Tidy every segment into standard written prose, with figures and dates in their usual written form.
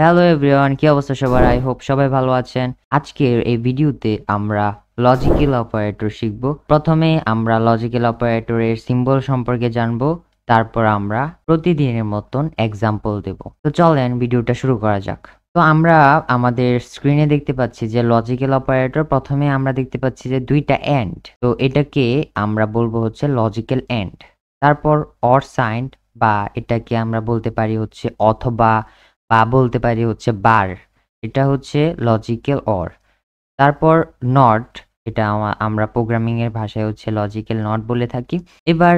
Hello everyone, কি অবস্থা সবার? আই হোপ সবাই ভালো আছেন। আজকের এই ভিডিওতে আমরা লজিক্যাল অপারেটর শিখব। প্রথমে আমরা লজিক্যাল অপারেটরের সিম্বল সম্পর্কে জানব, তারপর আমরা প্রতিদিনের মতন এক্সাম্পল দেব। তো চলেন ভিডিওটা শুরু করা যাক। তো আমরা আমাদের স্ক্রিনে দেখতে পাচ্ছি যে লজিক্যাল অপারেটর, প্রথমে আমরা দেখতে পাচ্ছি যে দুইটা এন্ড, তো এটাকে আমরা বলবো হচ্ছে লজিক্যাল এন্ড। তারপর অর সাইন, বা এটাকে আমরা বলতে পারি হচ্ছে অথবা, বা বলতে পারি হচ্ছে বার, এটা হচ্ছে লজিক্যাল অর। তারপর নট, এটা আমরা প্রোগ্রামিং এর ভাষায় হচ্ছে লজিক্যাল নট বলে থাকি। এবার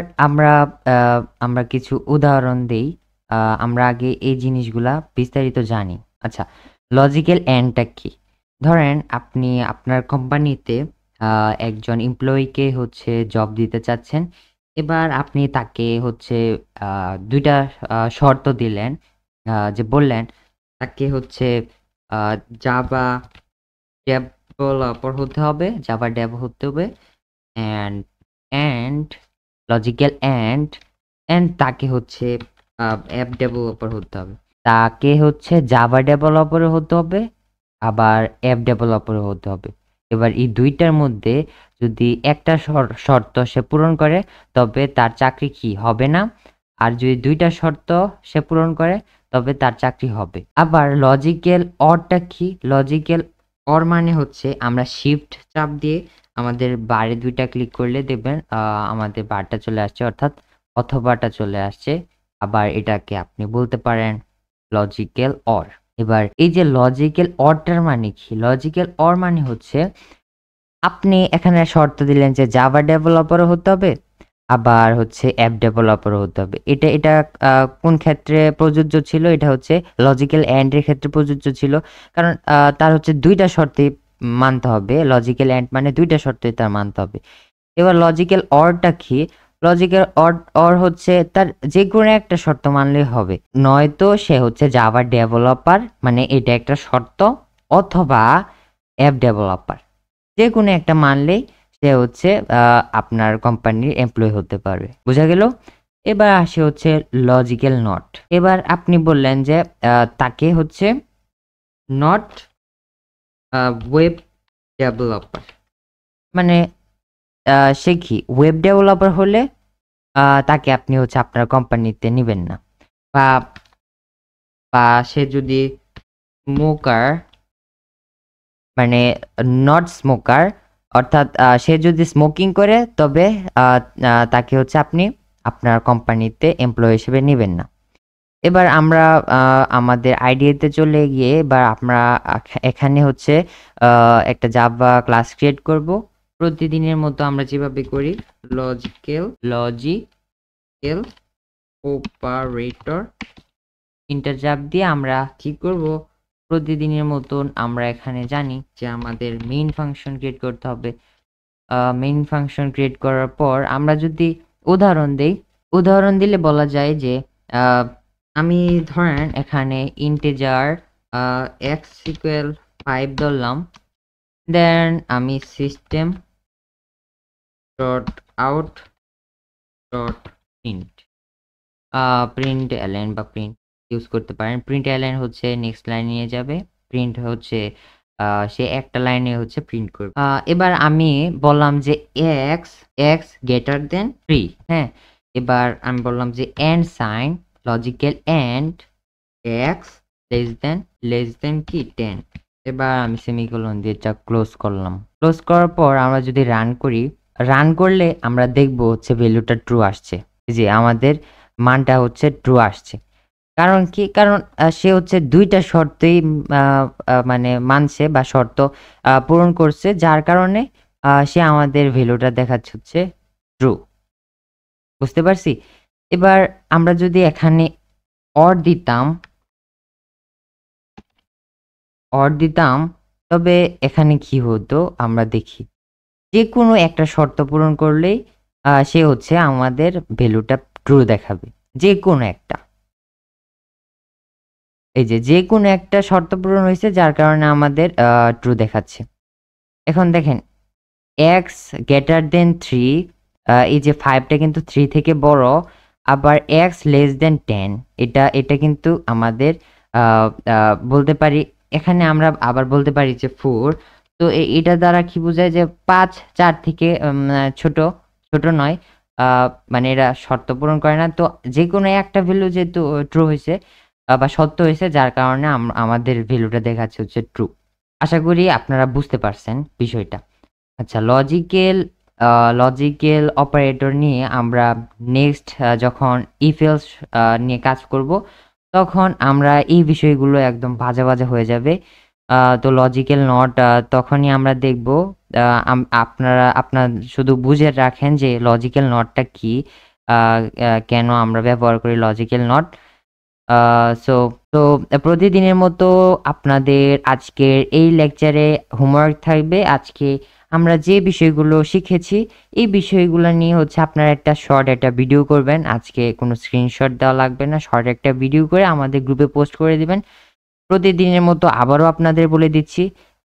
আমরা কিছু উদাহরণ দেই। আমরা আগে এই জিনিসগুলা বিস্তারিত জানি। আচ্ছা, লজিক্যাল এন্ডটা কি? ধরেন আপনি আপনার কোম্পানিতে একজন এমপ্লয়িকে হচ্ছে জব দিতে চাচ্ছেন। এবার আপনি তাকে হচ্ছে দুইটা শর্ত দিলেন, যে বললেন তাকে হচ্ছে জাভা ডেভেলপার হতে হবে, জাভা ডেভ হতে হবে, and and logical and and তাকে হচ্ছে অ্যাপ ডেভেলপার হতে হবে, তাকে হচ্ছে জাভা ডেভেলপার হতে হবে, আবার অ্যাপ ডেভেলপার হতে হবে। এবার এই দুইটার মধ্যে যদি একটা শর্ত সে পূরণ করে, তবে তার চাকরি কি হবে না। আর যদি দুইটা শর্ত সে পূরণ করে, তবে তার চাকরি হবে। আবার লজিক্যাল অরটা কি? লজিক্যাল অর মানে হচ্ছে আমরা শিফট চাপ দিয়ে আমাদের বারে দুইটা ক্লিক করলে দেখবেন আমাদের বারটা চলে আসছে, অর্থাৎ অথবাটা চলে আসছে। আবার এটাকে আপনি বলতে পারেন লজিক্যাল অর। এবার এই যে লজিক্যাল অরটার মানে কি? লজিক্যাল অর মানে হচ্ছে আপনি এখানে শর্ত দিলেন যে জাভা ডেভেলপারও হতে হবে, আবার হচ্ছে অ্যাপ ডেভেলপারও হতে হবে। এটা এটা কোন ক্ষেত্রে প্রযোজ্য ছিল? এটা হচ্ছে লজিক্যাল এন্ড এর ক্ষেত্রে প্রযোজ্য ছিল, কারণ তার হচ্ছে দুইটা শর্তে মানতে হবে। লজিক্যাল এন্ড মানে দুইটা শর্তে তার মানতে হবে। এবার লজিক্যাল অরটা কি? লজিক্যাল অর হচ্ছে তার যে কোনো একটা শর্ত মানলেই হবে, নয়তো সে হচ্ছে জাভা ডেভেলপার, মানে এটা একটা শর্ত, অথবা অ্যাপ ডেভেলপার, যে কোনো একটা মানলেই সে হচ্ছে আপনার কোম্পানির এমপ্লয়ি হতে পারবে। বোঝা গেল? এবার আসে হচ্ছে লজিক্যাল নট। এবার আপনি বললেন যে তাকে হচ্ছে নট ওয়েব ডেভেলপার, মানে সে কি ওয়েব ডেভেলপার হলে তাকে আপনি হচ্ছে আপনার কোম্পানিতে নিবেন না। বা বা সে যদি স্মোকার, মানে নট স্মোকার, অর্থাৎ সে যদি স্মোকিং করে, তবে তাকে হচ্ছে আপনি আপনার কোম্পানিতে এমপ্লয়ি হিসেবে নেবেন না। এবার আমরা আমাদের আইডিয়াতে চলে গিয়ে এবার আমরা এখানে হচ্ছে একটা জাভা ক্লাস ক্রিয়েট করব। প্রতিদিনের মতো আমরা যেভাবে করি, লজিক্যাল অপারেটর ইন্টারজাপ দিয়ে আমরা কি করব, প্রতিদিনের মতন আমরা এখানে জানি যে আমাদের মেইন ফাংশন ক্রিয়েট করতে হবে। মেইন ফাংশন ক্রিয়েট করার পর আমরা যদি উদাহরণ দেই, উদাহরণ দিলে বলা যায় যে আমি ধরেন এখানে ইন্টিজার x ইকুয়াল 5 ধরলাম, দেন আমি system dot out dot print print L N বা প্রিন্ট ইউজ করতে পারেন। প্রিন্ট এলএন হচ্ছে নেক্সট লাইন নিয়ে যাবে, প্রিন্ট হচ্ছে সে একটা লাইনে হচ্ছে প্রিন্ট করবে। এবার আমি বললাম যে এক্স এক্স গ্রেটার দেন 3। হ্যাঁ, এবার আমি বললাম যে and sign, logical and X less than কি 10। এবার আমি সেমিকোলন দিয়ে এটা ক্লোজ করলাম। ক্লোজ করার পর আমরা যদি রান করি, রান করলে আমরা দেখব হচ্ছে ভ্যালুটা ট্রু আসছে, যে আমাদের মানটা হচ্ছে ট্রু আসছে। কারণ কি? কারণ সে হচ্ছে দুইটা শর্তেই মানে মানছে বা শর্ত পূরণ করছে, যার কারণে সে আমাদের ভ্যালুটা দেখাচ্ছে হচ্ছে ট্রু। বুঝতে পারছি? এবার আমরা যদি এখানে অর দিতাম, তবে এখানে কি হতো আমরা দেখি, যে কোনো একটা শর্ত পূরণ করলেই সে হচ্ছে আমাদের ভ্যালুটা ট্রু দেখাবে। যে কোনো একটা, এই যে কোনো একটা শর্ত পূরণ হয়েছে, যার কারণে আমাদের ট্রু দেখাচ্ছে। এখন দেখেন এক্স গ্রেটার দেন 3, এই যে 5টা কিন্তু 3 থেকে বড়, আবার এক্স লেস দেন 10, এটা কিন্তু আমাদের বলতে পারি, এখানে আমরা আবার বলতে পারি যে 4। তো এটা দ্বারা কি বোঝায় যে 5 4 থেকে ছোট, ছোট নয়। মানে এরা শর্ত পূরণ করে না। তো যেকোনো একটা ভ্যালু যেহেতু ট্রু হইছে বা সত্য হইছে, যার কারণে আমাদের ভ্যালুটা দেখাচ্ছে হচ্ছে ট্রু। আশা করি আপনারা বুঝতে পারছেন বিষয়টা। আচ্ছা, লজিক্যাল অপারেটর নিয়ে আমরা নেক্সট যখন ইফ এলস নিয়ে কাজ করব, তখন আমরা এই বিষয়গুলো একদম ভাজা ভাজা হয়ে যাবে। তো লজিক্যাল নট তখনই আমরা দেখব। আপনার শুধু বুঝে রাখেন যে লজিক্যাল নটটা কি, কেন আমরা ব্যবহার করি লজিক্যাল নট। সো তো প্রতিদিনের মতো আপনাদের আজকের এই লেকচারে হোমওয়ার্ক থাকবে। আজকে আমরা যে বিষয়গুলো শিখেছি, এই বিষয়গুলো নিয়ে হচ্ছে আপনারা একটা ভিডিও করবেন। আজকে কোনো স্ক্রিনশট দেওয়া লাগবে না, শর্ট একটা ভিডিও করে আমাদের গ্রুপে পোস্ট করে দিবেন। প্রতিদিনের মতো আবারও আপনাদের বলে দিচ্ছি,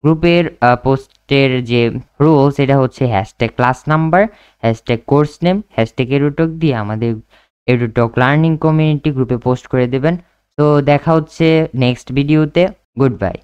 গ্রুপের পোস্টের যে রুলস, এটা হচ্ছে #ক্লাস নাম্বার, #কোর্স নেম, #এডুটক দিয়ে আমাদের এডুটক লার্নিং কমিউনিটি গ্রুপে পোস্ট করে দেবেন। তো দেখা হচ্ছে নেক্সট ভিডিওতে। Good bye.